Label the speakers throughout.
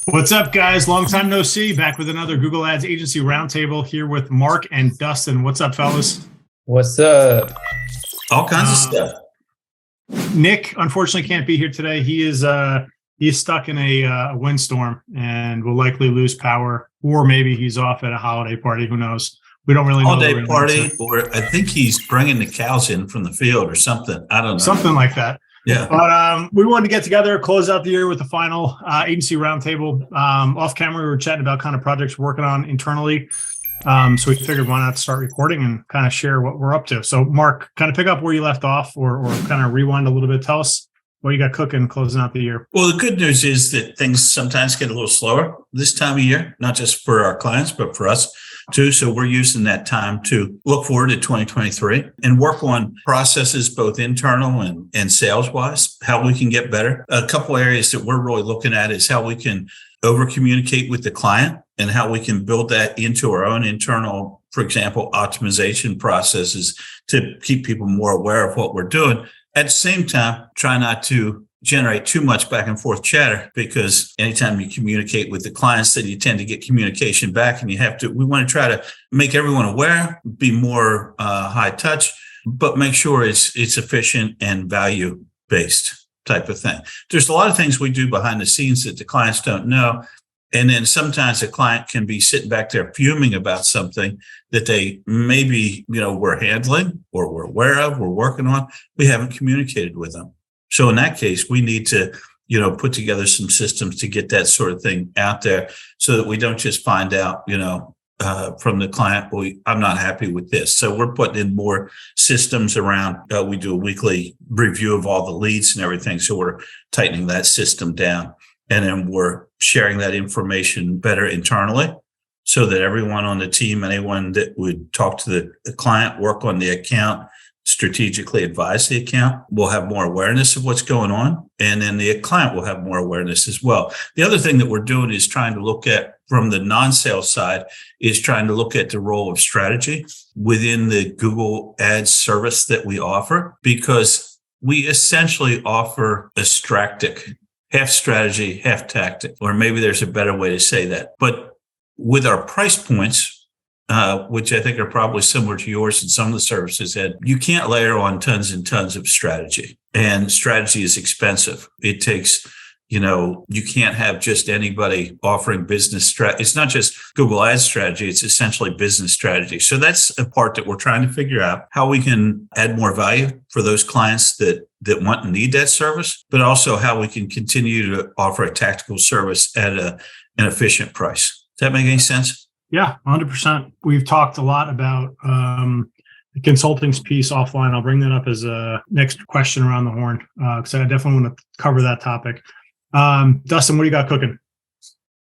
Speaker 1: What's up, guys? Long time no see. Back with another Google Ads Agency Roundtable here with Mark and Dustin. What's up, fellas?
Speaker 2: What's up?
Speaker 3: All kinds of stuff.
Speaker 1: Nick, unfortunately, can't be here today. He's stuck in a windstorm and will likely lose power, or maybe he's off at a holiday party. Who knows? We don't really know.
Speaker 3: Holiday party, or I think he's bringing the cows in from the field or something. I don't know.
Speaker 1: Something like that.
Speaker 3: Yeah.
Speaker 1: But we wanted to get together, close out the year with the final agency roundtable. Off camera, we were chatting about kind of projects we're working on internally. So we figured why not start recording and kind of share what we're up to. So Mark, kind of pick up where you left off or kind of rewind a little bit. Tell us what you got cooking closing out the year.
Speaker 3: Well, the good news is that things sometimes get a little slower this time of year, not just for our clients, but for us too. So we're using that time to look forward to 2023 and work on processes, both internal and sales wise, how we can get better. A couple areas that we're really looking at is how we can over communicate with the client and how we can build that into our own internal, for example, optimization processes to keep people more aware of what we're doing. At the same time, try not to generate too much back and forth chatter, because anytime you communicate with the clients, then you tend to get communication back, and we want to try to make everyone aware, be more high touch, but make sure it's efficient and value based type of thing. There's a lot of things we do behind the scenes that the clients don't know. And then sometimes a client can be sitting back there fuming about something that they maybe, we're handling or we're aware of, we're working on. We haven't communicated with them. So in that case, we need to, put together some systems to get that sort of thing out there so that we don't just find out, from the client, well, I'm not happy with this. So we're putting in more systems around. We do a weekly review of all the leads and everything. So we're tightening that system down. And then we're sharing that information better internally so that everyone on the team, anyone that would talk to the client, work on the account, strategically advise the account, will have more awareness of what's going on. And then the client will have more awareness as well. The other thing that we're doing is trying to look at, from the non-sales side, is trying to look at the role of strategy within the Google Ads service that we offer, because we essentially offer a stractic, half strategy, half tactic, or maybe there's a better way to say that. But with our price points, which I think are probably similar to yours and some of the services, Ed, you can't layer on tons and tons of strategy. And strategy is expensive. It takes, you can't have just anybody offering business strategy. It's not just Google Ads strategy. It's essentially business strategy. So that's a part that we're trying to figure out, how we can add more value for those clients that want and need that service, but also how we can continue to offer a tactical service at an efficient price. Does that make any sense?
Speaker 1: Yeah, 100%. We've talked a lot about the consulting's piece offline. I'll bring that up as a next question around the horn, because I definitely want to cover that topic. Dustin, what do you got cooking?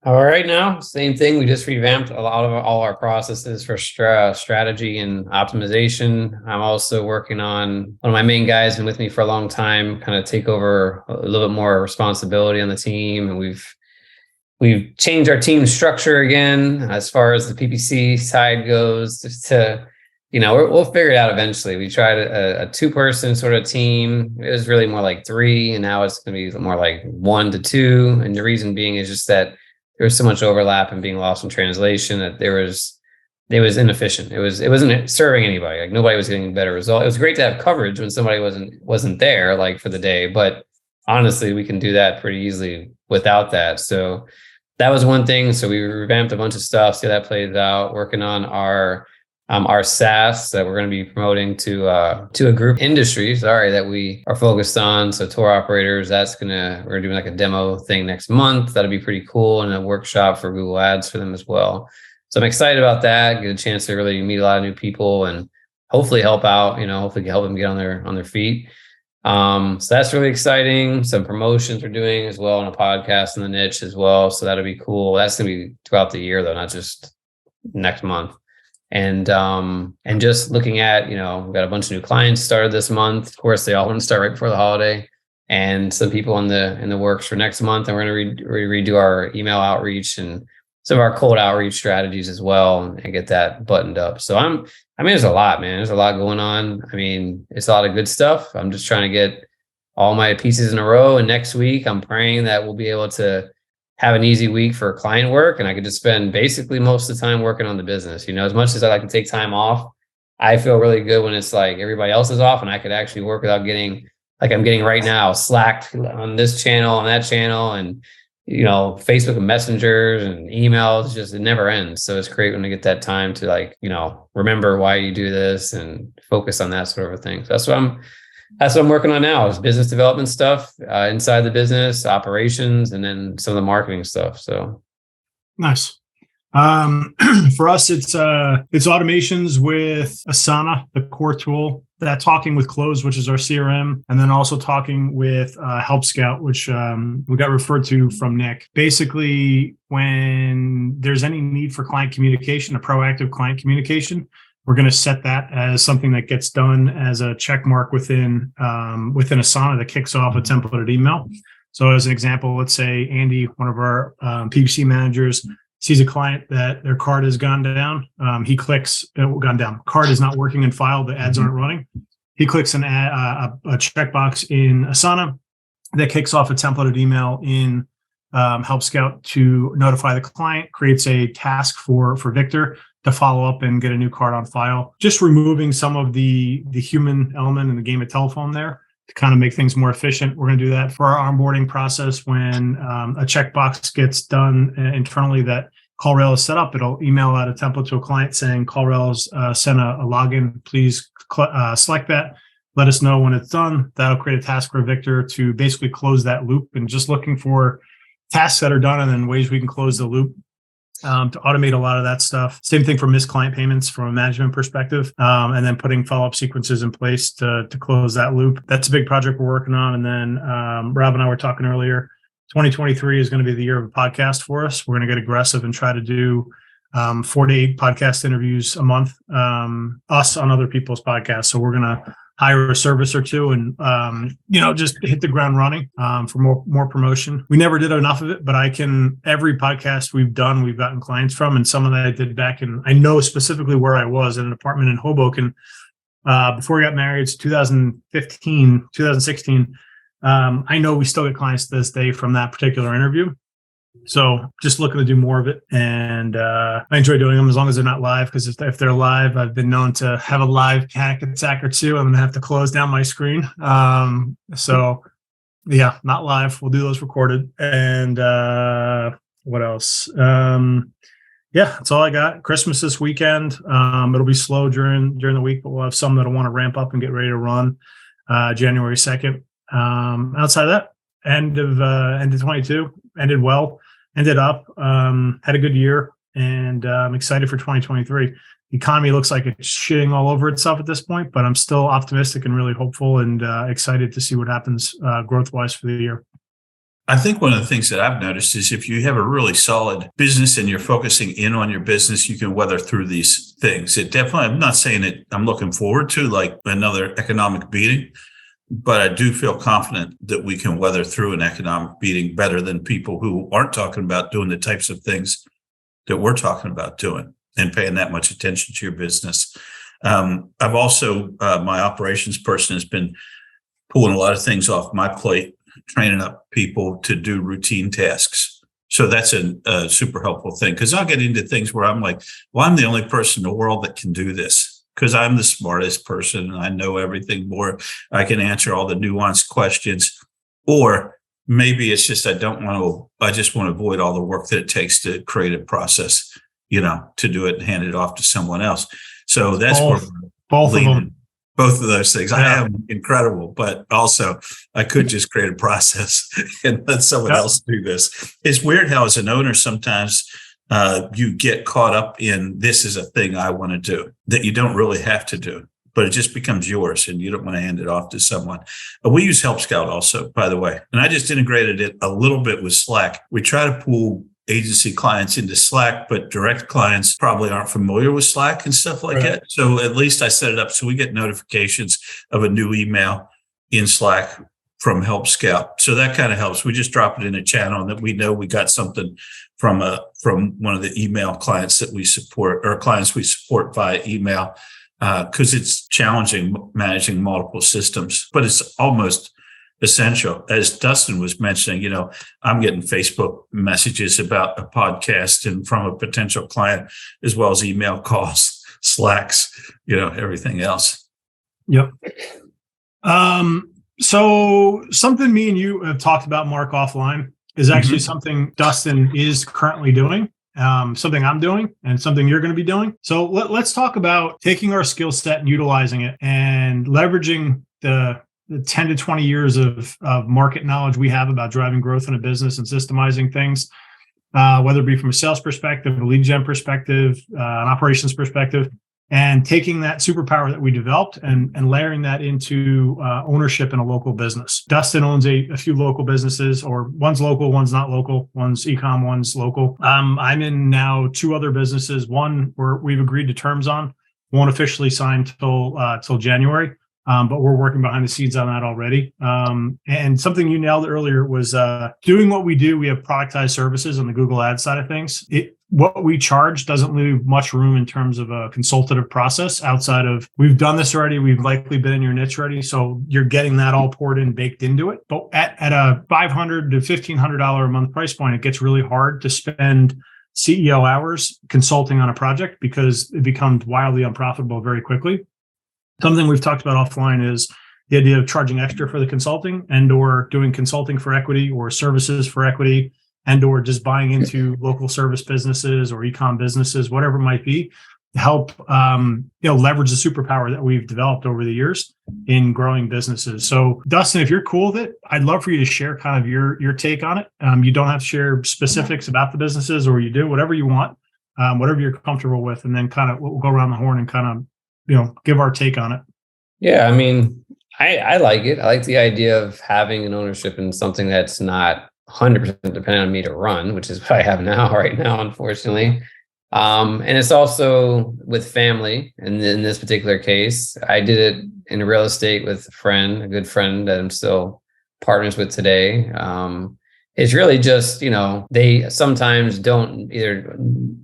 Speaker 2: All right, now, same thing. We just revamped a lot of all our processes for strategy and optimization. I'm also working on, one of my main guys been with me for a long time, kind of take over a little bit more responsibility on the team. And we've changed our team structure again, as far as the PPC side goes, just to, we'll figure it out eventually. We tried a 2-person sort of team. It was really more like 3, and now it's going to be more like 1 to 2. And the reason being is just that there was so much overlap and being lost in translation that it was inefficient. It wasn't serving anybody. Like, nobody was getting a better result. It was great to have coverage when somebody wasn't there, like, for the day, but honestly, we can do that pretty easily without that. So that was one thing. So we revamped a bunch of stuff, see how that plays out, working on our SaaS that we're going to be promoting to a group industry, that we are focused on. So tour operators, we're doing like a demo thing next month. That'll be pretty cool, and a workshop for Google Ads for them as well. So I'm excited about that. Get a chance to really meet a lot of new people and hopefully help out, hopefully help them get on their feet. So that's really exciting. Some promotions we're doing as well, on a podcast in the niche as well. So that'll be cool. That's going to be throughout the year though, not just next month. And just looking at, we've got a bunch of new clients started this month. Of course, they all want to start right before the holiday, and some people in the works for next month. And we're going to redo our email outreach and some of our cold outreach strategies as well, and get that buttoned up. So there's a lot, man. There's a lot going on. It's a lot of good stuff. I'm just trying to get all my pieces in a row. And next week, I'm praying that we'll be able to have an easy week for client work, and I could just spend basically most of the time working on the business. As much as I like to take time off, I feel really good when it's like everybody else is off and I could actually work without getting, like I'm getting right now, slacked on this channel, on that channel, and Facebook and messengers and emails, just it never ends. So it's great when I get that time to remember why you do this and focus on that sort of thing. So that's what I'm working on now, is business development stuff inside the business, operations, and then some of the marketing stuff. So
Speaker 1: nice. For us, it's automations with Asana, the core tool, that talking with Close, which is our CRM, and then also talking with Help Scout, which we got referred to from Nick. Basically, when there's any need for client communication, a proactive client communication, we're going to set that as something that gets done as a check mark within Asana that kicks off a templated email. So as an example, let's say Andy, one of our PPC managers, sees a client that their card has gone down. He clicks, gone down. Card is not working in file. The ads aren't running. He clicks a checkbox in Asana that kicks off a templated email in Help Scout to notify the client, creates a task for Victor to follow up and get a new card on file. Just removing some of the human element in the game of telephone there to kind of make things more efficient. We're going to do that for our onboarding process. When a checkbox gets done internally that CallRail is set up, it'll email out a template to a client saying CallRail's sent a login. Please select that. Let us know when it's done. That'll create a task for Victor to basically close that loop, and just looking for tasks that are done and then ways we can close the loop. To automate a lot of that stuff. Same thing for missed client payments from a management perspective, and then putting follow-up sequences in place to close that loop. That's a big project we're working on. And then Rob and I were talking earlier, 2023 is going to be the year of a podcast for us. We're going to get aggressive and try to do 4 to 8 podcast interviews a month, us on other people's podcasts. So we're going to hire a service or two and, just hit the ground running for more promotion. We never did enough of it, but every podcast we've done, we've gotten clients from, and some of that I did back in, I know specifically where I was in an apartment in Hoboken before we got married. It's 2015, 2016. I know we still get clients to this day from that particular interview. So just looking to do more of it. And I enjoy doing them as long as they're not live, because if they're live, I've been known to have a live panic attack or two. I'm going to have to close down my screen. So yeah, not live. We'll do those recorded. And what else? Yeah, that's all I got. Christmas this weekend. It'll be slow during the week, but we'll have some that'll want to ramp up and get ready to run January 2nd. Outside of that, end of 22, ended well. Ended up, had a good year, and I'm excited for 2023. The economy looks like it's shitting all over itself at this point, but I'm still optimistic and really hopeful and excited to see what happens growth-wise for the year.
Speaker 3: I think one of the things that I've noticed is if you have a really solid business and you're focusing in on your business, you can weather through these things. It definitely, I'm not saying that I'm looking forward to like another economic beating, but I do feel confident that we can weather through an economic beating better than people who aren't talking about doing the types of things that we're talking about doing and paying that much attention to your business. I've also, my operations person has been pulling a lot of things off my plate, training up people to do routine tasks. So that's a super helpful thing, because I'll get into things where I'm like, well, I'm the only person in the world that can do this, because I'm the smartest person and I know everything more. I can answer all the nuanced questions. Or maybe it's just I just want to avoid all the work that it takes to create a process, to do it and hand it off to someone else. So that's
Speaker 1: both of them.
Speaker 3: Both of those things.
Speaker 1: Yeah.
Speaker 3: I am incredible, but also I could just create a process and let someone else do this. It's weird how as an owner, sometimes you get caught up in this is a thing I want to do that you don't really have to do, but it just becomes yours and you don't want to hand it off to someone. We use Help Scout also, by the way, and I just integrated it a little bit with Slack. We try to pull agency clients into Slack, but direct clients probably aren't familiar with Slack and stuff like that. So at least I set it up so we get notifications of a new email in Slack from Help Scout. So that kind of helps. We just drop it in a channel and that we know we got something from one of the email clients that we support, or clients we support via email, because it's challenging managing multiple systems, but it's almost essential. As Dustin was mentioning, I'm getting Facebook messages about a podcast and from a potential client, as well as email calls, Slacks, everything else.
Speaker 1: Yep. So something me and you have talked about, Mark, offline is actually something Dustin is currently doing, something I'm doing, and something you're going to be doing. So let's talk about taking our skill set and utilizing it and leveraging the 10 to 20 years of market knowledge we have about driving growth in a business and systemizing things, whether it be from a sales perspective, a lead gen perspective, an operations perspective, and taking that superpower that we developed and layering that into ownership in a local business. Dustin owns a few local businesses, or one's local, one's not local, one's e-com, one's local. I'm in now 2 other businesses. One where we've agreed to terms on, won't officially sign till January. But we're working behind the scenes on that already. And something you nailed earlier was doing what we do. We have productized services on the Google Ads side of things. What we charge doesn't leave much room in terms of a consultative process outside of, we've done this already, we've likely been in your niche already, so you're getting that all poured in, baked into it. But at a $500 to $1,500 a month price point, it gets really hard to spend CEO hours consulting on a project because it becomes wildly unprofitable very quickly. Something we've talked about offline is the idea of charging extra for the consulting and or doing consulting for equity or services for equity and or just buying into local service businesses or e-com businesses, whatever it might be, to help leverage the superpower that we've developed over the years in growing businesses. So Dustin, if you're cool with it, I'd love for you to share kind of your take on it. You don't have to share specifics about the businesses, or you do, whatever you want, whatever you're comfortable with, and then kind of we'll go around the horn and kind of give our take on it.
Speaker 2: Yeah, I mean, I like it. I like the idea of having an ownership in something that's not 100% dependent on me to run, which is what I have right now, unfortunately. And it's also with family. And in this particular case, I did it in real estate with a good friend that I'm still partners with today. It's really just, they sometimes don't either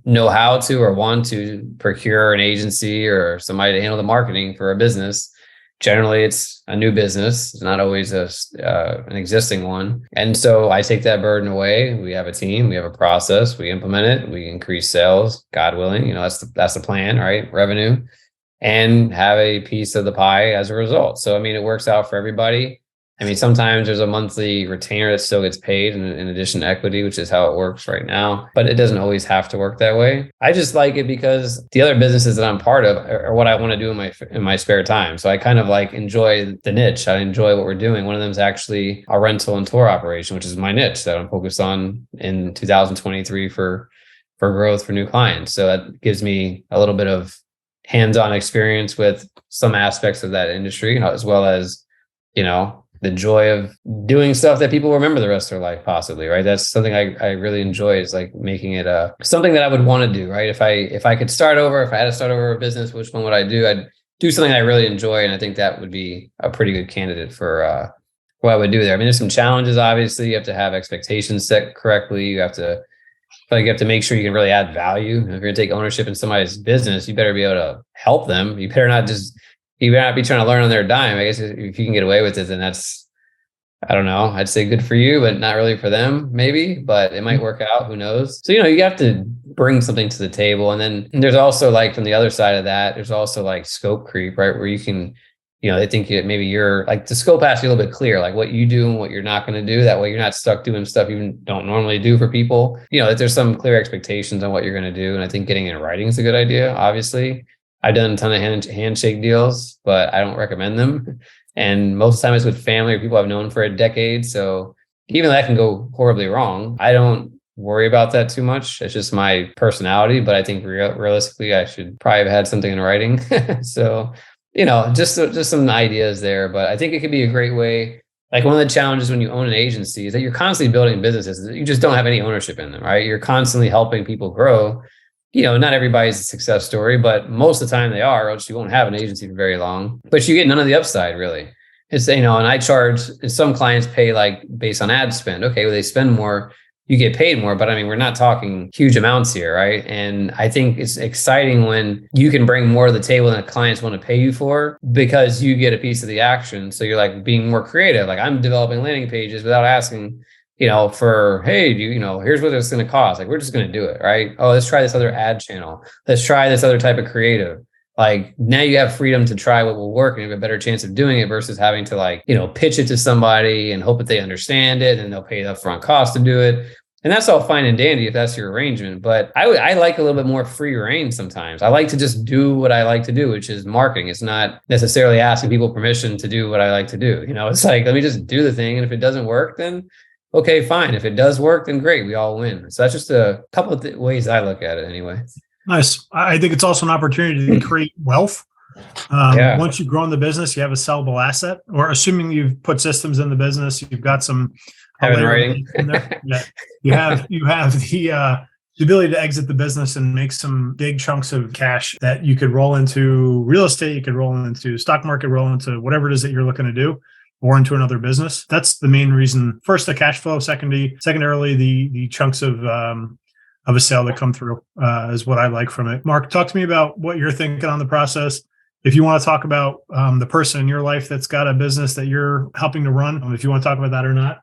Speaker 2: know how to or want to procure an agency or somebody to handle the marketing for a business. Generally, it's a new business. It's not always an existing one. And so I take that burden away. We have a team, we have a process, we implement it, we increase sales, God willing, that's the plan, right? Revenue, and have a piece of the pie as a result. So, I mean, it works out for everybody. I mean, sometimes there's a monthly retainer that still gets paid in addition to equity, which is how it works right now. But it doesn't always have to work that way. I just like it because the other businesses that I'm part of are what I want to do in my spare time. So I kind of enjoy the niche. I enjoy what we're doing. One of them is actually a rental and tour operation, which is my niche that I'm focused on in 2023 for growth for new clients. So that gives me a little bit of hands-on experience with some aspects of that industry, as well as, the joy of doing stuff that people remember the rest of their life, possibly, right? That's something I really enjoy, is making it something that I would want to do, right? If I could start over, if I had to start over a business, which one would I do? I'd do something I really enjoy. And I think that would be a pretty good candidate for what I would do there. I mean, there's some challenges, obviously. You have to have expectations set correctly. You have to make sure you can really add value. If you're going to take ownership in somebody's business, you better be able to help them. You better not be trying to learn on their dime. I guess if you can get away with it, then that's, I don't know, I'd say good for you, but not really for them, maybe, but it might work out. Who knows? So, you have to bring something to the table. And then there's also from the other side of that, there's also scope creep, right? Where you can, they think maybe you're the scope has to be a little bit clear, what you do and what you're not going to do. That way you're not stuck doing stuff you don't normally do for people. That there's some clear expectations on what you're going to do. And I think getting in writing is a good idea, obviously. I've done a ton of handshake deals, but I don't recommend them. And most of the time it's with family or people I've known for a decade. So even though that can go horribly wrong, I don't worry about that too much. It's just my personality. But I think realistically, I should probably have had something in writing. So, just some ideas there. But I think it could be a great way. One of the challenges when you own an agency is that you're constantly building businesses. You just don't have any ownership in them, right? You're constantly helping people grow. Not everybody's a success story, but most of the time they are, or else you won't have an agency for very long. But you get none of the upside, really. It's, and I charge, and some clients pay based on ad spend. Okay, well, they spend more, you get paid more, but I mean, we're not talking huge amounts here, right? And I think it's exciting when you can bring more to the table than the clients want to pay you for, because you get a piece of the action. So you're like being more creative. Like I'm developing landing pages without asking, for, hey, here's what it's going to cost. Like, we're just going to do it, right? Oh, let's try this other ad channel. Let's try this other type of creative. Like now you have freedom to try what will work and you have a better chance of doing it versus having to pitch it to somebody and hope that they understand it and they'll pay the upfront cost to do it. And that's all fine and dandy if that's your arrangement. But I like a little bit more free reign sometimes. I like to just do what I like to do, which is marketing. It's not necessarily asking people permission to do what I like to do. It's like, let me just do the thing. And if it doesn't work, then okay, fine. If it does work, then great. We all win. So that's just a couple of ways I look at it anyway.
Speaker 1: Nice. I think it's also an opportunity to create wealth. Once you've grown the business, you have a sellable asset, or assuming you've put systems in the business, you've got some
Speaker 2: writing
Speaker 1: in there. Yeah. You have the ability to exit the business and make some big chunks of cash that you could roll into real estate, you could roll into stock market, roll into whatever it is that you're looking to do, or into another business. That's the main reason. First, the cash flow. Secondarily, the chunks of a sale that come through is what I like from it. Mark, talk to me about what you're thinking on the process. If you want to talk about the person in your life that's got a business that you're helping to run, if you want to talk about that or not.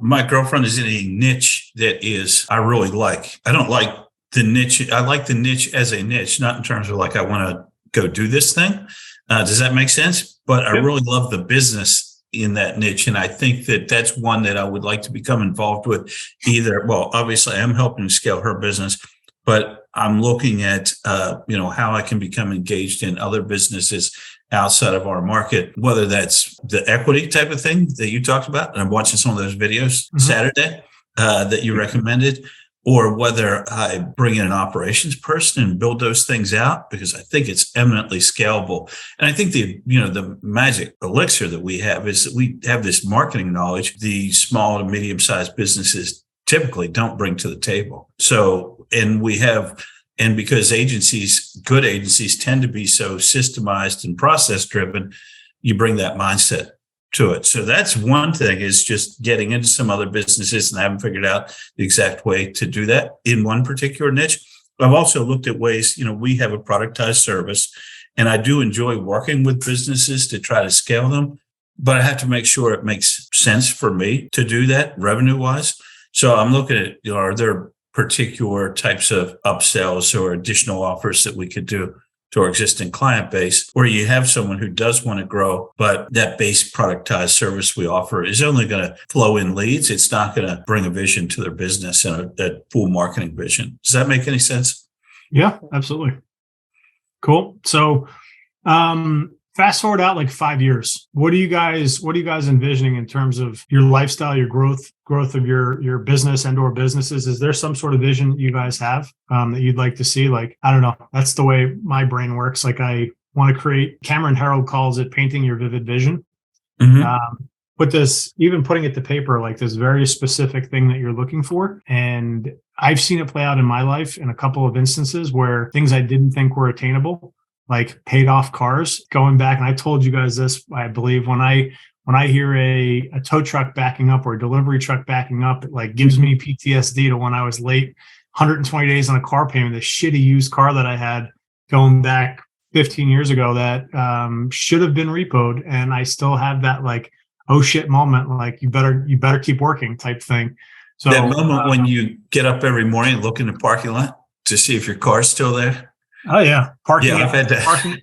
Speaker 3: My girlfriend is in a niche that I really like. I don't like the niche. I like the niche as a niche, not in terms of like, I want to go do this thing. Does that make sense? But I really love the business in that niche. And I think that that's one that I would like to become involved with either. Well, obviously I'm helping scale her business, but I'm looking at, how I can become engaged in other businesses outside of our market, whether that's the equity type of thing that you talked about. And I'm watching some of those videos Saturday that you recommended, or whether I bring in an operations person and build those things out, because I think it's eminently scalable. And I think the magic elixir that we have is that we have this marketing knowledge the small to medium-sized businesses typically don't bring to the table. So, and because good agencies tend to be so systemized and process driven, you bring that mindset to it. So that's one thing, is just getting into some other businesses, and I haven't figured out the exact way to do that in one particular niche. I've also looked at ways, we have a productized service, and I do enjoy working with businesses to try to scale them, but I have to make sure it makes sense for me to do that revenue wise. So I'm looking at, are there particular types of upsells or additional offers that we could do to our existing client base, where you have someone who does want to grow, but that base productized service we offer is only going to flow in leads. It's not going to bring a vision to their business and a full marketing vision. Does that make any sense?
Speaker 1: Yeah, absolutely. Cool. So, fast forward out like 5 years. What are you guys envisioning in terms of your lifestyle, your growth of your business and or businesses? Is there some sort of vision you guys have that you'd like to see? Like, I don't know. That's the way my brain works. Like, I want to create, Cameron Herold calls it painting your vivid vision. But putting it to paper, like this very specific thing that you're looking for. And I've seen it play out in my life in a couple of instances where things I didn't think were attainable, like paid off cars, going back. And I told you guys this, I believe, when I hear a tow truck backing up or a delivery truck backing up, it like gives me PTSD to when I was late 120 days on a car payment, the shitty used car that I had going back 15 years ago that should have been repoed. And I still have that like, oh shit moment, like you better keep working type thing. So
Speaker 3: that moment when you get up every morning and look in the parking lot to see if your car's still there.
Speaker 1: Oh yeah. Parking.
Speaker 3: Yeah, I've had that.
Speaker 1: Parking,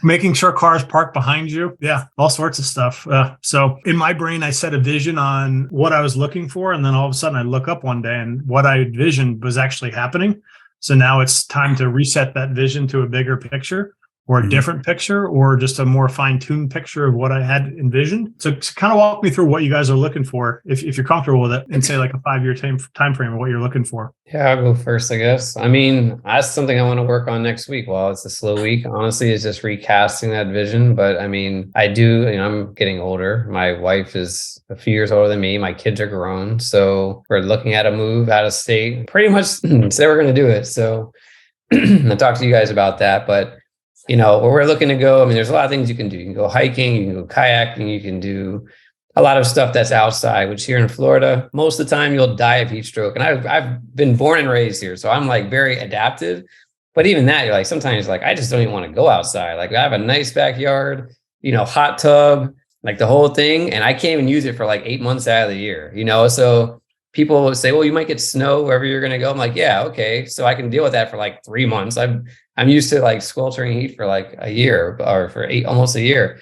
Speaker 1: making sure cars park behind you. Yeah. All sorts of stuff. So in my brain, I set a vision on what I was looking for. And then all of a sudden I look up one day and what I envisioned was actually happening. So now it's time to reset that vision to a bigger picture, or a different picture, or just a more fine-tuned picture of what I had envisioned. So kind of walk me through what you guys are looking for, if you're comfortable with it, and say like a 5-year time frame of what you're looking for.
Speaker 2: Yeah, I'll go first, I guess. I mean, that's something I want to work on next week. While it's a slow week, honestly, it's just recasting that vision. But I mean, I'm getting older. My wife is a few years older than me. My kids are grown. So we're looking at a move out of state. Pretty much say we're going to do it. So I'll talk to you guys about that. But where we're looking to go, I mean, there's a lot of things you can do. You can go hiking, you can go kayaking, you can do a lot of stuff that's outside, which here in Florida, most of the time you'll die of heat stroke. And I've been born and raised here, so I'm like very adaptive. But even that, you're like, sometimes like, I just don't even want to go outside. Like I have a nice backyard, hot tub, like the whole thing. And I can't even use it for like 8 months out of the year, So people will say, well, you might get snow wherever you're going to go. I'm like, yeah, okay. So I can deal with that for like 3 months. I'm used to like sweltering heat for like a year or for almost a year.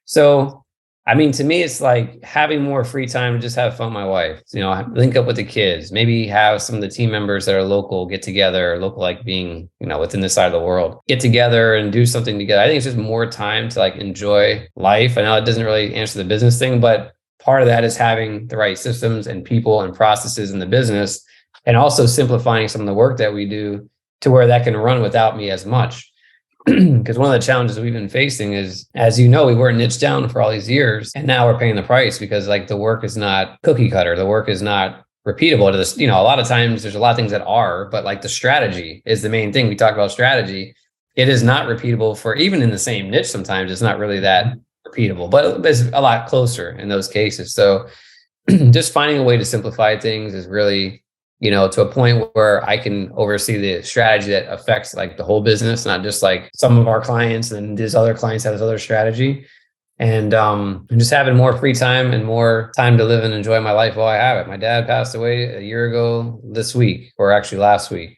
Speaker 2: So, I mean, to me, it's like having more free time to just have fun with my wife, link up with the kids, maybe have some of the team members that are local get together, local, like being, within this side of the world, get together and do something together. I think it's just more time to like enjoy life. I know it doesn't really answer the business thing, but part of that is having the right systems and people and processes in the business, and also simplifying some of the work that we do to where that can run without me as much. Because one of the challenges we've been facing is, as we were niched down for all these years, and now we're paying the price because like the work is not cookie cutter. The work is not repeatable to this. A lot of times there's a lot of things that are, but like the strategy is the main thing. We talk about strategy. It is not repeatable for even in the same niche. Sometimes it's not really that repeatable, but it's a lot closer in those cases. So just finding a way to simplify things is really, to a point where I can oversee the strategy that affects like the whole business, not just like some of our clients and these other clients have this other strategy. And just having more free time and more time to live and enjoy my life while I have it. My dad passed away a year ago this week, or actually last week.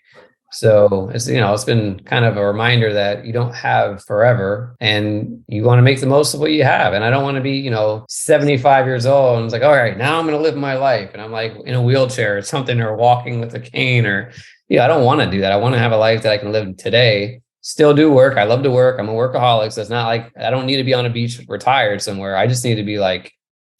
Speaker 2: So it's, it's been kind of a reminder that you don't have forever and you want to make the most of what you have. And I don't want to be, 75 years old and it's like, all right, now I'm going to live my life. And I'm like in a wheelchair or something, or walking with a cane, or, I don't want to do that. I want to have a life that I can live today, still do work. I love to work. I'm a workaholic. So it's not like I don't need to be on a beach retired somewhere. I just need to be like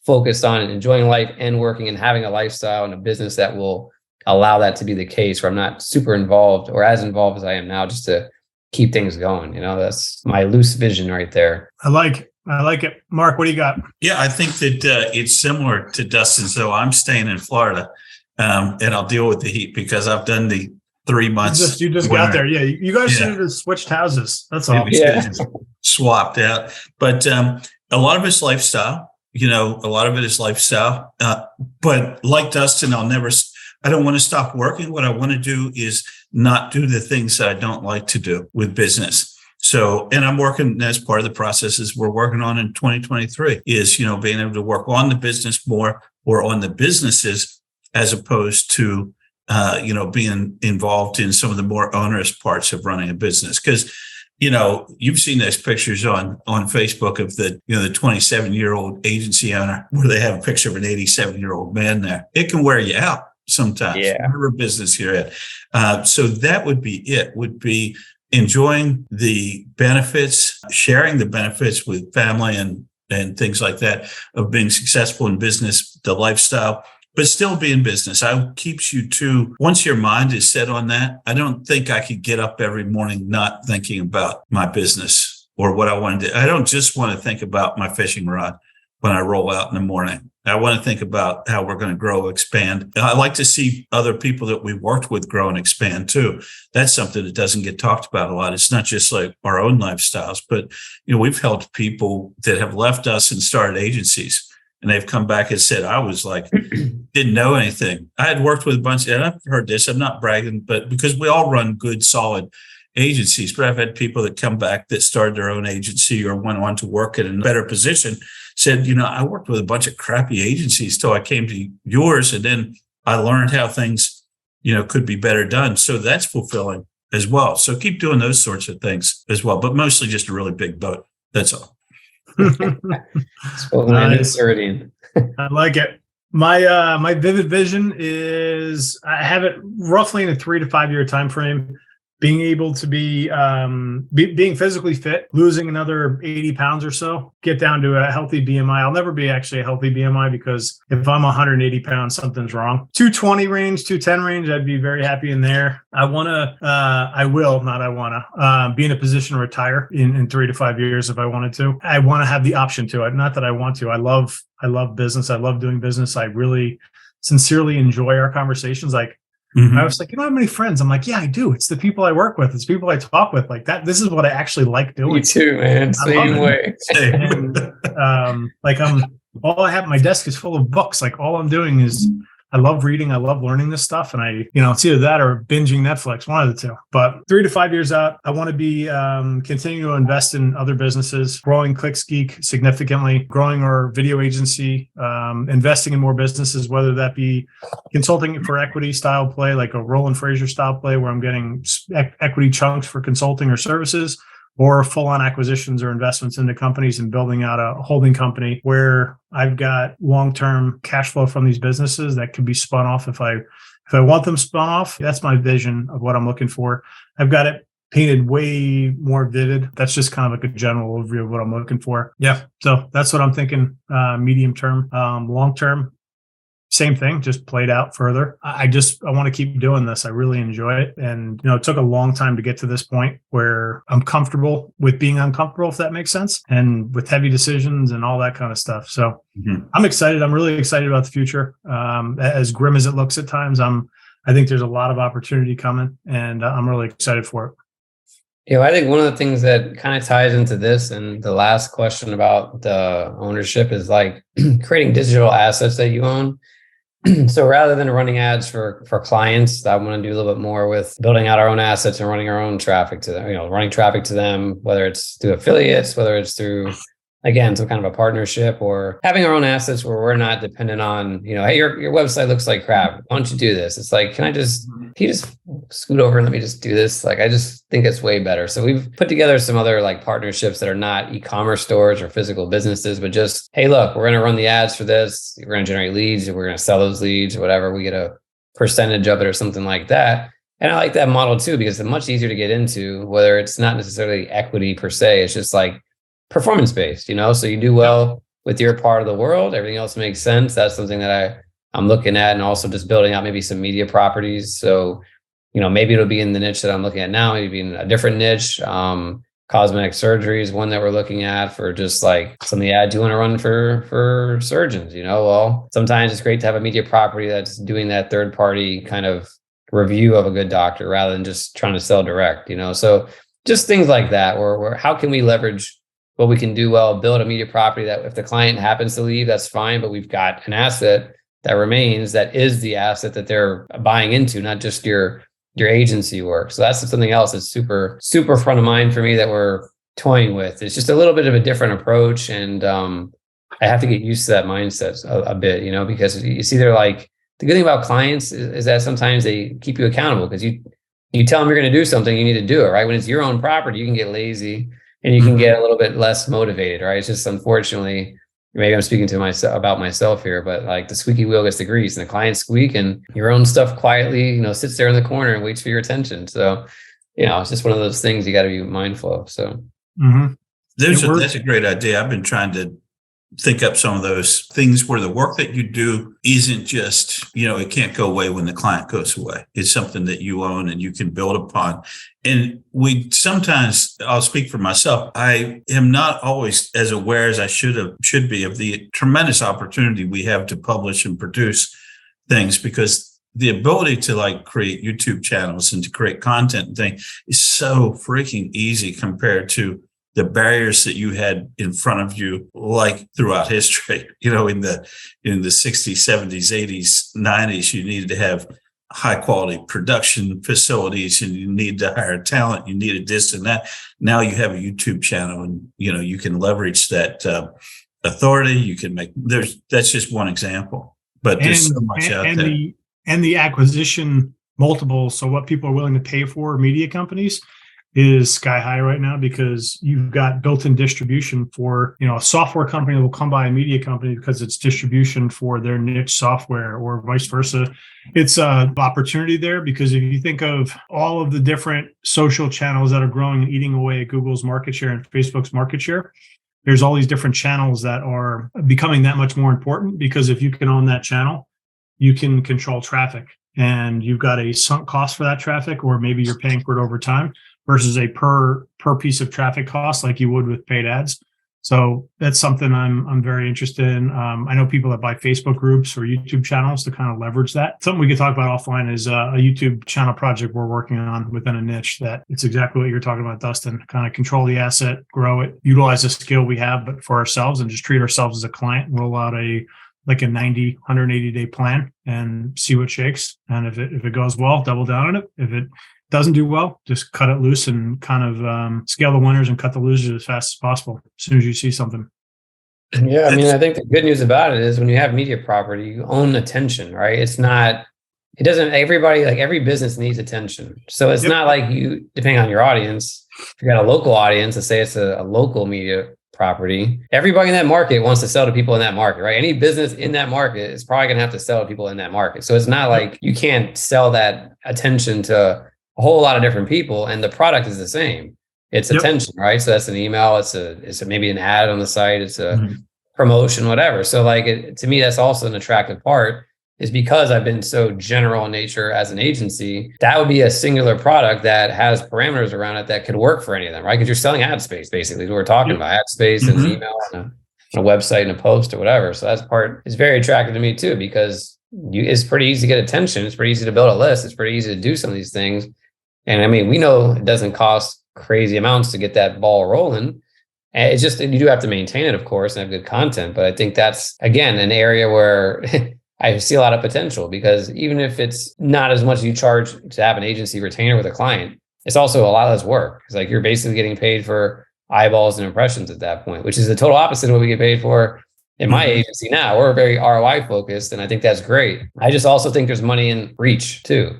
Speaker 2: focused on enjoying life and working and having a lifestyle and a business that will allow that to be the case, where I'm not super involved or as involved as I am now, just to keep things going. That's my loose vision right there.
Speaker 1: I like it. Mark, what do you got?
Speaker 3: Yeah, I think that it's similar to Dustin. So I'm staying in Florida and I'll deal with the heat because I've done the 3 months.
Speaker 1: You just got there. Yeah. You guys should have switched houses. That's all.
Speaker 3: Yeah. Swapped out. But a lot of it's lifestyle, but like Dustin, I don't want to stop working. What I want to do is not do the things that I don't like to do with business. So, and I'm working as part of the processes we're working on in 2023 is, being able to work on the business more or on the businesses as opposed to, being involved in some of the more onerous parts of running a business. Because, you've seen those pictures on Facebook of the 27-year-old agency owner where they have a picture of an 87-year-old man there. It can wear you out sometimes.
Speaker 2: Yeah.
Speaker 3: Whatever business you're in. So that would be enjoying the benefits, sharing the benefits with family and things like that of being successful in business, the lifestyle, but still be in business. Keeps you once your mind is set on that, I don't think I could get up every morning not thinking about my business or what I want to do. I don't just want to think about my fishing rod when I roll out in the morning. I want to think about how we're going to grow, expand. I like to see other people that we worked with grow and expand too. That's something that doesn't get talked about a lot. It's not just like our own lifestyles, but we've helped people that have left us and started agencies, and they've come back and said, I was like, didn't know anything. I had worked with a bunch, and I've heard this, I'm not bragging, but because we all run good, solid agencies, but I've had people that come back that started their own agency or went on to work in a better position, said, I worked with a bunch of crappy agencies till I came to yours. And then I learned how things, could be better done. So that's fulfilling as well. So keep doing those sorts of things as well, but mostly just a really big boat. That's all.
Speaker 1: Nice. I like it. My vivid vision is I have it roughly in a 3 to 5 year time frame. Being able to be being physically fit, losing another 80 pounds or so, get down to a healthy BMI. I'll never be actually a healthy BMI because if I'm 180 pounds, something's wrong. 220 range, 210 range, I'd be very happy in there. I will be in a position to retire in 3 to 5 years if I wanted to. I want to have the option to it. Not that I want to. I love business. I love doing business. I really sincerely enjoy our conversations. I was like, you don't have many friends. I'm like, yeah, I do. It's the people I work with. It's people I talk with like that. This is what I actually like doing.
Speaker 2: Me too, man. Same way.
Speaker 1: And, all I have, my desk is full of books. Like all I'm doing is I love reading. I love learning this stuff. And it's either that or binging Netflix, one of the two. But 3 to 5 years out, I want to be continuing to invest in other businesses, growing Geek significantly, growing our video agency, investing in more businesses, whether that be consulting for equity style play, like a Roland Fraser style play where I'm getting equity chunks for consulting or services, or full-on acquisitions or investments into companies and building out a holding company where I've got long-term cash flow from these businesses that could be spun off if I want them spun off. That's my vision of what I'm looking for. I've got it painted way more vivid. That's just kind of like a general overview of what I'm looking for. Yeah. So that's what I'm thinking, medium term, long term. Same thing, just played out further. I want to keep doing this. I really enjoy it. And, it took a long time to get to this point where I'm comfortable with being uncomfortable, if that makes sense, and with heavy decisions and all that kind of stuff. So I'm excited. I'm really excited about the future. As grim as it looks at times, I think there's a lot of opportunity coming, and I'm really excited for it.
Speaker 2: Yeah, I think one of the things that kind of ties into this and the last question about the ownership is like creating digital assets that you own. So rather than running ads for clients, I want to do a little bit more with building out our own assets and running our own traffic to them, running traffic to them, whether it's through affiliates, whether it's through, again, some kind of a partnership, or having our own assets where we're not dependent on, hey, your website looks like crap. Why don't you do this? It's like, can you just scoot over and let me just do this? Like, I just think it's way better. So we've put together some other like partnerships that are not e-commerce stores or physical businesses, but just, hey, look, we're going to run the ads for this. We're going to generate leads. We're going to sell those leads or whatever. We get a percentage of it or something like that. And I like that model too, because it's much easier to get into, whether it's not necessarily equity per se. It's just like performance-based, so you do well with your part of the world, everything else makes sense. That's something that I'm looking at, and also just building out maybe some media properties. So, maybe it'll be in the niche that I'm looking at now, maybe in a different niche. Cosmetic surgery is one that we're looking at for just like some of the ads you want to run for surgeons, well, sometimes it's great to have a media property that's doing that third party kind of review of a good doctor rather than just trying to sell direct, so just things like that, where how can we leverage what we can do well, build a media property that if the client happens to leave, that's fine, but we've got an asset that remains, that is the asset that they're buying into, not just your agency work. So that's something else that's super, super front of mind for me that we're toying with. It's just a little bit of a different approach. And I have to get used to that mindset a bit, because you see, they're like, the good thing about clients is that sometimes they keep you accountable, because you tell them you're going to do something, you need to do it, right? When it's your own property, you can get lazy and you can get a little bit less motivated, right? It's just, unfortunately, maybe I'm speaking to about myself here, but like the squeaky wheel gets the grease, and the clients squeak, and your own stuff quietly, sits there in the corner and waits for your attention. So, it's just one of those things you got to be mindful of. So
Speaker 3: that's a great idea. I've been trying to think up some of those things where the work that you do isn't just, it can't go away when the client goes away. It's something that you own and you can build upon. And I'll speak for myself, I am not always as aware as I should be of the tremendous opportunity we have to publish and produce things, because the ability to like create YouTube channels and to create content and things is so freaking easy compared to the barriers that you had in front of you, like throughout history, in the 60s, 70s, 80s, 90s, you needed to have high quality production facilities, and you need to hire talent. You needed this and that. Now you have a YouTube channel, and, you can leverage that authority. You can that's just one example, but there's so much out there.
Speaker 1: And the acquisition multiple. So what people are willing to pay for media companies is sky high right now, because you've got built-in distribution for, a software company will come by a media company because it's distribution for their niche software, or vice versa. It's an opportunity there, because if you think of all of the different social channels that are growing and eating away at Google's market share and Facebook's market share, there's all these different channels that are becoming that much more important, because if you can own that channel, you can control traffic, and you've got a sunk cost for that traffic, or maybe you're paying for it over time, versus a per piece of traffic cost like you would with paid ads. So that's something I'm very interested in. I know people that buy Facebook groups or YouTube channels to kind of leverage that. Something we could talk about offline is a YouTube channel project we're working on within a niche that it's exactly what you're talking about, Dustin. Kind of control the asset, grow it, utilize the skill we have, but for ourselves, and just treat ourselves as a client, roll out a 90, 180 day plan and see what shakes. And if it goes well, double down on it. If it doesn't do well, just cut it loose and kind of scale the winners and cut the losers as fast as possible as soon as you see something.
Speaker 2: Yeah, I mean, I think the good news about it is when you have media property, you own attention, right? Everybody, like every business needs attention. So it's not like you, depending on your audience, if you got a local audience, let's say it's a local media property, everybody in that market wants to sell to people in that market, right? Any business in that market is probably going to have to sell to people in that market. So it's not like you can't sell that attention to a whole lot of different people, and the product is the same. It's attention, right? So that's an email. It's maybe an ad on the site. It's a promotion, whatever. So to me, that's also an attractive part, is because I've been so general in nature as an agency. That would be a singular product that has parameters around it that could work for any of them, right? Because you're selling ad space, basically, is what we're talking about. Ad space and an email and a website and a post or whatever. So that part is very attractive to me too, because it's pretty easy to get attention. It's pretty easy to build a list. It's pretty easy to do some of these things. And I mean, we know it doesn't cost crazy amounts to get that ball rolling. And it's just, you do have to maintain it, of course, and have good content. But I think that's, again, an area where I see a lot of potential, because even if it's not as much as you charge to have an agency retainer with a client, it's also a lot less work. It's like you're basically getting paid for eyeballs and impressions at that point, which is the total opposite of what we get paid for in my agency now. We're very ROI focused, and I think that's great. I just also think there's money in reach too.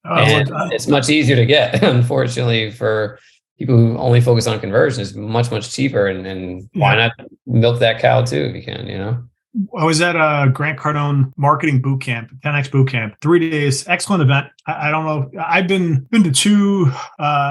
Speaker 2: And it's much easier to get, unfortunately, for people who only focus on conversion. It's much, much cheaper. And why not milk that cow too if you can,
Speaker 1: I was at a Grant Cardone marketing boot camp, 10X boot camp, 3 days, excellent event. I don't know. I've been to two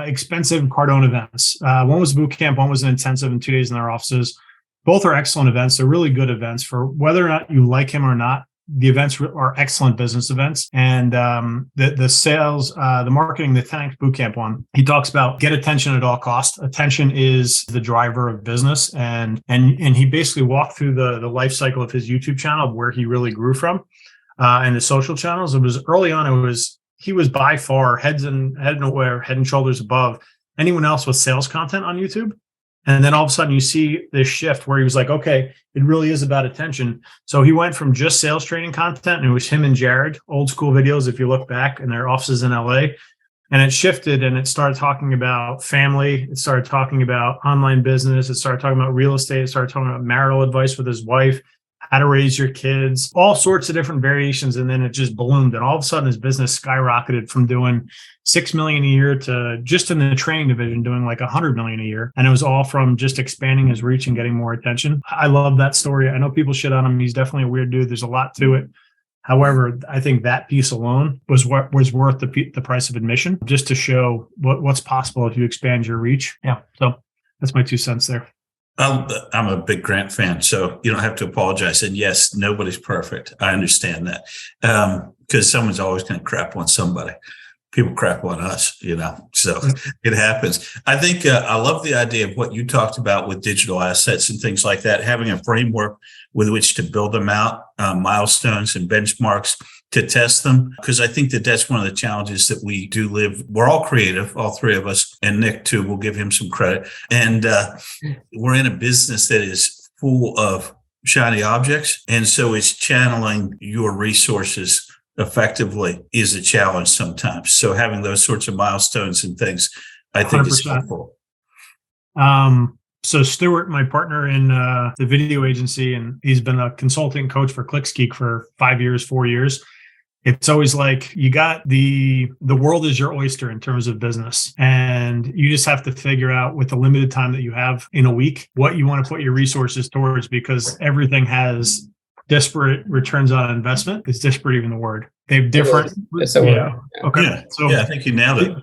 Speaker 1: expensive Cardone events. One was boot camp, one was an intensive, and 2 days in their offices. Both are excellent events. They're really good events for whether or not you like him or not. The events are excellent business events. And the sales, the marketing, the 10X bootcamp one, he talks about get attention at all costs. Attention is the driver of business. And he basically walked through the life cycle of his YouTube channel, where he really grew from, and the social channels. It was early on. He was by far head and shoulders above anyone else with sales content on YouTube. And then all of a sudden you see this shift where he was like, okay, it really is about attention. So he went from just sales training content, and it was him and Jared, old school videos, if you look back in their offices in LA. And it shifted, and it started talking about family. It started talking about online business. It started talking about real estate. It started talking about marital advice with his wife, how to raise your kids, all sorts of different variations. And then it just ballooned. And all of a sudden his business skyrocketed from doing $6 million a year to just in the training division doing like $100 million a year. And it was all from just expanding his reach and getting more attention. I love that story. I know people shit on him. He's definitely a weird dude. There's a lot to it. However, I think that piece alone was worth the price of admission, just to show what's possible if you expand your reach. Yeah. So that's my 2 cents there.
Speaker 3: I'm a big Grant fan, so you don't have to apologize. And yes, nobody's perfect. I understand that, because someone's always going to crap on somebody. People crap on us, so it happens. I think I love the idea of what you talked about with digital assets and things like that, having a framework with which to build them out, milestones and benchmarks to test them, because I think that's one of the challenges that we do live. We're all creative, all three of us, and Nick too. We'll give him some credit. And we're in a business that is full of shiny objects. And so it's channeling your resources effectively is a challenge sometimes. So having those sorts of milestones and things, I think 100%. Is helpful.
Speaker 1: So Stuart, my partner in the video agency, and he's been a consulting coach for Geek for 4 years. It's always like you got the world is your oyster in terms of business. And you just have to figure out with the limited time that you have in a week, what you want to put your resources towards, because everything has disparate returns on investment. Is disparate even the word? They have different.
Speaker 2: Yeah.
Speaker 1: Okay.
Speaker 3: Yeah. So I think you nailed it.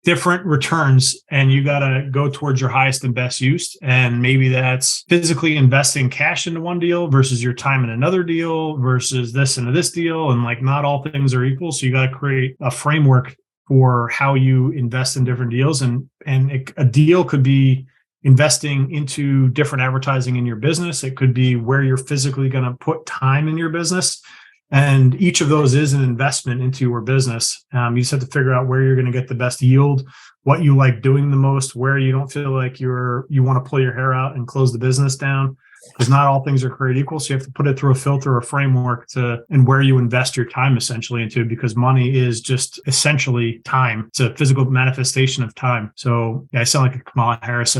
Speaker 1: Different returns, and you got to go towards your highest and best use. And maybe that's physically investing cash into one deal versus your time in another deal versus this into this deal. And like, not all things are equal. So you got to create a framework for how you invest in different deals. And a deal could be investing into different advertising in your business. It could be where you're physically going to put time in your business. And each of those is an investment into your business. You just have to figure out where you're going to get the best yield, what you like doing the most, where you don't feel like you want to pull your hair out and close the business down, because not all things are created equal. So you have to put it through a filter or framework and where you invest your time essentially into, because money is just essentially time. It's a physical manifestation of time. So yeah, I sound like a Kamala Harris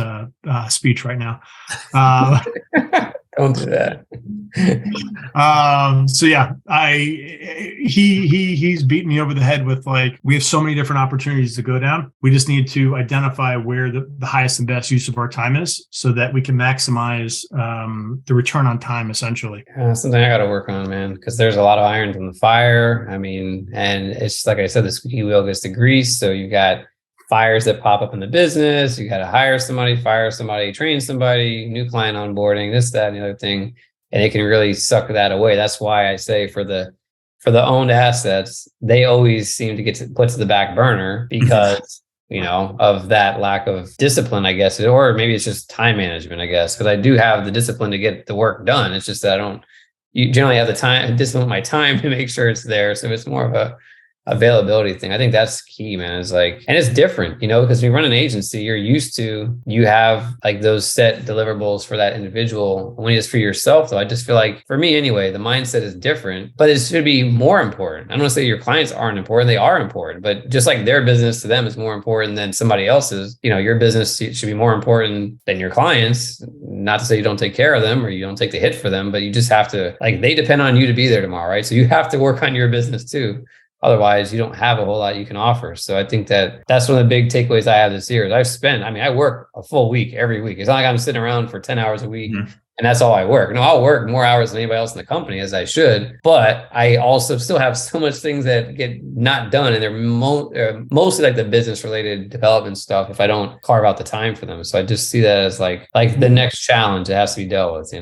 Speaker 1: speech right now.
Speaker 2: Don't do that.
Speaker 1: So yeah, he's beating me over the head with like, we have so many different opportunities to go down. We just need to identify where the highest and best use of our time is so that we can maximize the return on time essentially.
Speaker 2: Something I got to work on, man, because there's a lot of irons in the fire. I mean, and it's just like I said, the squeaky wheel gets the grease. So you got fires that pop up in the business. You got to hire somebody, fire somebody, train somebody, new client onboarding, this, that, and the other thing. And it can really suck that away. That's why I say for the owned assets, they always seem to get put to the back burner because, of that lack of discipline, I guess, or maybe it's just time management, I guess, because I do have the discipline to get the work done. It's just that you generally have the time, discipline my time to make sure it's there. So it's more of a availability thing. I think that's key, man. It's like, and it's different, because when you run an agency, you have like those set deliverables for that individual. When it's for yourself, though, I just feel like for me anyway, the mindset is different, but it should be more important. I don't want to say your clients aren't important. They are important, but just like their business to them is more important than somebody else's, your business should be more important than your clients. Not to say you don't take care of them or you don't take the hit for them, but you just have to, like, they depend on you to be there tomorrow, right? So you have to work on your business too. Otherwise, you don't have a whole lot you can offer. So I think that's one of the big takeaways I have this year is I work a full week every week. It's not like I'm sitting around for 10 hours a week and that's all I work. No, I'll work more hours than anybody else in the company as I should. But I also still have so much things that get not done. And they're mostly like the business related development stuff if I don't carve out the time for them. So I just see that as like the next challenge that has to be dealt with,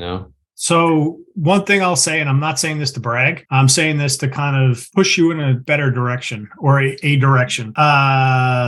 Speaker 1: So one thing I'll say, and I'm not saying this to brag, I'm saying this to kind of push you in a better direction or a direction.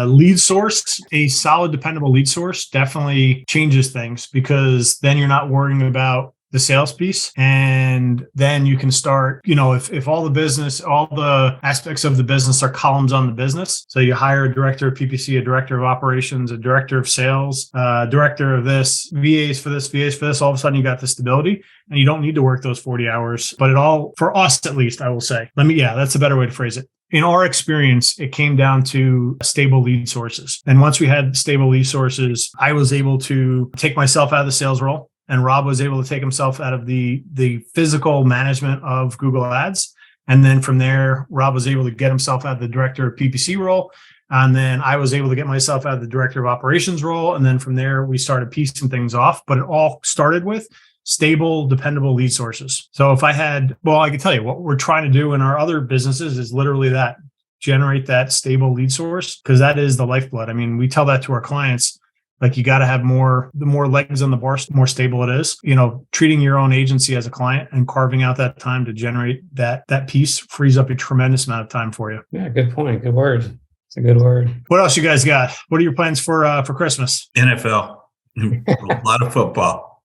Speaker 1: Lead source, a solid, dependable lead source definitely changes things because then you're not worrying about the sales piece. And then you can start, if all the aspects of the business are columns on the business. So you hire a director of PPC, a director of operations, a director of sales, director of this, VAs for this, all of a sudden you got the stability and you don't need to work those 40 hours. But for us, at least, I will say, that's a better way to phrase it. In our experience, it came down to stable lead sources. And once we had stable lead sources, I was able to take myself out of the sales role. And Rob was able to take himself out of the physical management of Google Ads. And then from there, Rob was able to get himself out of the director of PPC role. And then I was able to get myself out of the director of operations role. And then from there, we started piecing things off. But it all started with stable, dependable lead sources. So I can tell you what we're trying to do in our other businesses is literally that, generate that stable lead source, because that is the lifeblood. I mean, we tell that to our clients. Like you got to have the more legs on the bar, the more stable it is. Treating your own agency as a client and carving out that time to generate that piece frees up a tremendous amount of time for you.
Speaker 2: Yeah, good point. Good word. It's a good word.
Speaker 1: What else you guys got? What are your plans for Christmas?
Speaker 3: NFL, a lot of football.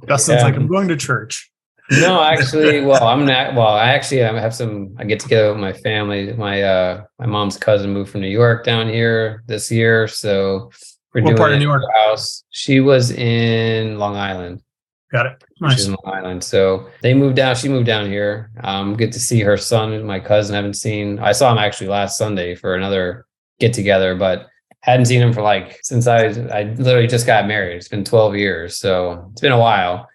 Speaker 1: Dustin's like, I'm going to church.
Speaker 2: No, actually, I'm not. Well, I get together with my family. My mom's cousin moved from New York down here this year, so.
Speaker 1: What part of New York?
Speaker 2: House. She was in Long Island.
Speaker 1: Got it. Nice.
Speaker 2: She's in Long Island. So they moved down. She moved down here. Good to see her son, my cousin. I saw him actually last Sunday for another get together, but hadn't seen him for since I literally just got married. It's been 12 years. So it's been a while.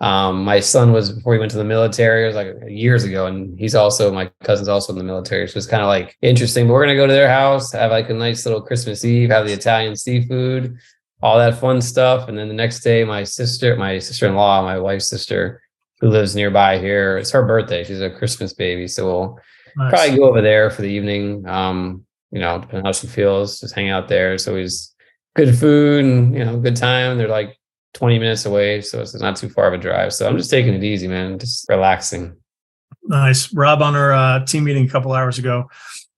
Speaker 2: My son was, before he went to the military, it was years ago. And my cousin's also in the military. So it's kind of interesting, but we're going to go to their house, have a nice little Christmas Eve, have the Italian seafood, all that fun stuff. And then the next day, my sister-in-law, my wife's sister, who lives nearby here, it's her birthday. She's a Christmas baby. So we'll probably go over there for the evening. Depending on how she feels, just hang out there. It's always good food and, good time. They're 20 minutes away, so it's not too far of a drive. So I'm just taking it easy, man, just relaxing.
Speaker 1: Nice. Rob, on our team meeting a couple hours ago,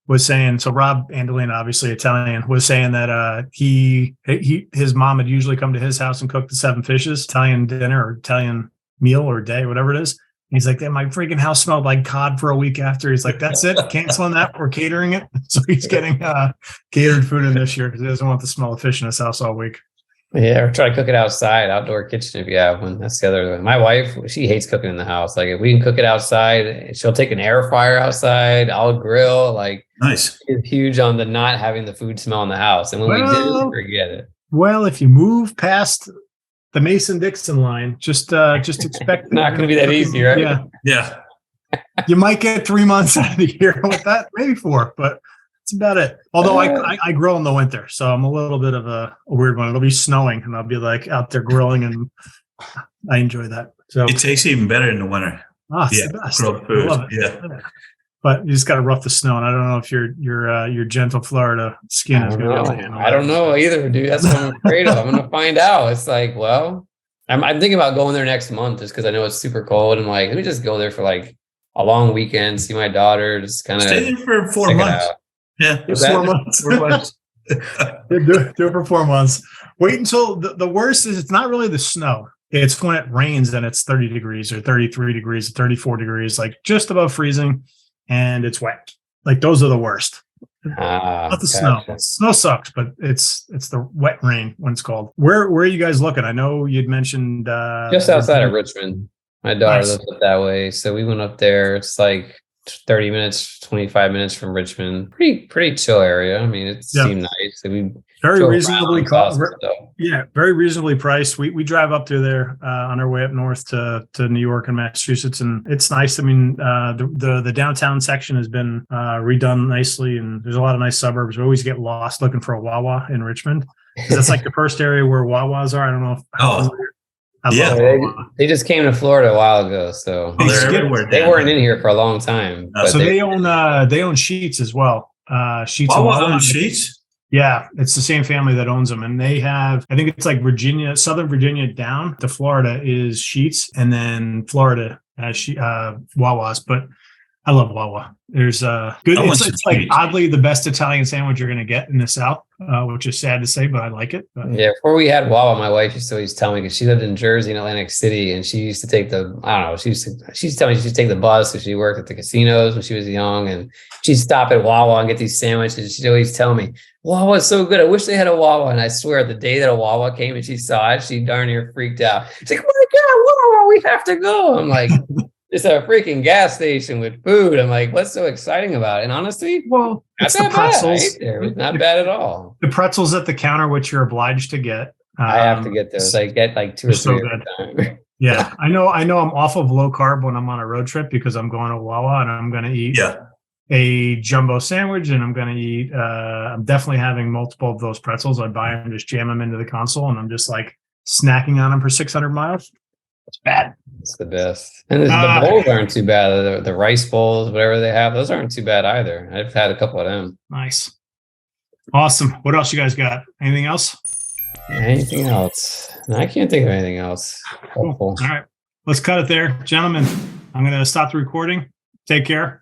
Speaker 1: was saying, so Rob Andolina, obviously Italian, was saying that his mom had usually come to his house and cook the 7 fishes, Italian dinner or Italian meal or day, whatever it is. He's like, my freaking house smelled like cod for a week after. He's like, that's it. Canceling that. We're catering it. So he's getting catered food in this year because he doesn't want the smell of fish in his house all week.
Speaker 2: Yeah, or try to cook it outside, outdoor kitchen if you have one. That's the other way. My wife, she hates cooking in the house. Like if we can cook it outside, she'll take an air fryer outside. I'll grill. Like
Speaker 3: Nice.
Speaker 2: She's huge on the not having the food smell in the house. And when we do, forget it.
Speaker 1: Well, if you move past the Mason-Dixon line, just expect
Speaker 2: not going to be that easy, right?
Speaker 1: Yeah.
Speaker 3: Yeah.
Speaker 1: You might get 3 months out of the year with that, maybe 4, but that's about it. Although I grill in the winter, so I'm a little bit of a weird one. It'll be snowing, and I'll be like out there grilling, and I enjoy that. So
Speaker 3: It tastes even better in the winter.
Speaker 1: It's the best.
Speaker 3: Grilled food.
Speaker 1: I love it.
Speaker 3: Yeah.
Speaker 1: But you just got to rough the snow, and I don't know if your gentle Florida skin is going to be able to handle
Speaker 2: I don't know either, dude. That's what I'm afraid of. I'm going to find out. It's like, well, I'm thinking about going there next month just because I know it's super cold. And like, let me just go there for like a long weekend, see my daughter, just kind of
Speaker 3: stay there for 4 months. Yeah.
Speaker 1: 4 months.
Speaker 3: 4 months.
Speaker 1: do it for 4 months. Wait until the worst is it's not really the snow. It's when it rains and it's 30 degrees or 33 degrees or 34 degrees, like just above freezing. And it's wet. Like those are the worst. Not the snow. Snow sucks, but it's the wet rain when it's cold. Where are you guys looking? I know you'd mentioned
Speaker 2: just outside of Richmond. My daughter lives up that way, so we went up there. It's like 30 minutes, 25 minutes from Richmond. Pretty chill area. I mean, it seemed nice. We
Speaker 1: very reasonably very reasonably priced. We drive up through there on our way up north to New York and Massachusetts, and it's nice. I mean, the downtown section has been redone nicely, and there's a lot of nice suburbs. We always get lost looking for a Wawa in Richmond. That's like the first area where Wawas are. I don't know if
Speaker 2: they just came to Florida a while ago, so they weren't in here for a long time.
Speaker 1: So they own Sheets as well. Sheets.
Speaker 3: Wawa owns Sheets.
Speaker 1: Yeah, it's the same family that owns them, and they have. I think it's like Virginia, Southern Virginia down to Florida is Sheets, and then Florida has Wawas. But I love Wawa. There's good. It's like oddly the best Italian sandwich you're going to get in the South, which is sad to say, but I like it.
Speaker 2: Yeah, before we had Wawa, my wife used to always tell me because she lived in Jersey and Atlantic City, and she used to take she used to tell me she used to take the bus because she worked at the casinos when she was young, and she'd stop at Wawa and get these sandwiches. She'd always tell me, Wawa's so good. I wish they had a Wawa. And I swear, the day that a Wawa came and she saw it, she darn near freaked out. She's like, oh my God, Wawa, we have to go. I'm like, it's a freaking gas station with food. I'm like, what's so exciting about it? And honestly,
Speaker 1: it's the pretzels.
Speaker 2: It's not bad at all.
Speaker 1: The pretzels at the counter, which you're obliged to get.
Speaker 2: I have to get those. I get like 2 or 3 at a time.
Speaker 1: Yeah, I know I'm off of low carb when I'm on a road trip because I'm going to Wawa and I'm going to eat a jumbo sandwich, and I'm going to eat. I'm definitely having multiple of those pretzels. I buy them, just jam them into the console, and I'm just like snacking on them for 600 miles. It's bad.
Speaker 2: It's the best. And the bowls aren't too bad. The rice bowls, whatever they have, those aren't too bad either. I've had a couple of them.
Speaker 1: Nice. Awesome. What else you guys got? Anything else?
Speaker 2: Anything else? No, I can't think of anything else.
Speaker 1: Cool. All right. Let's cut it there. Gentlemen, I'm going to stop the recording. Take care.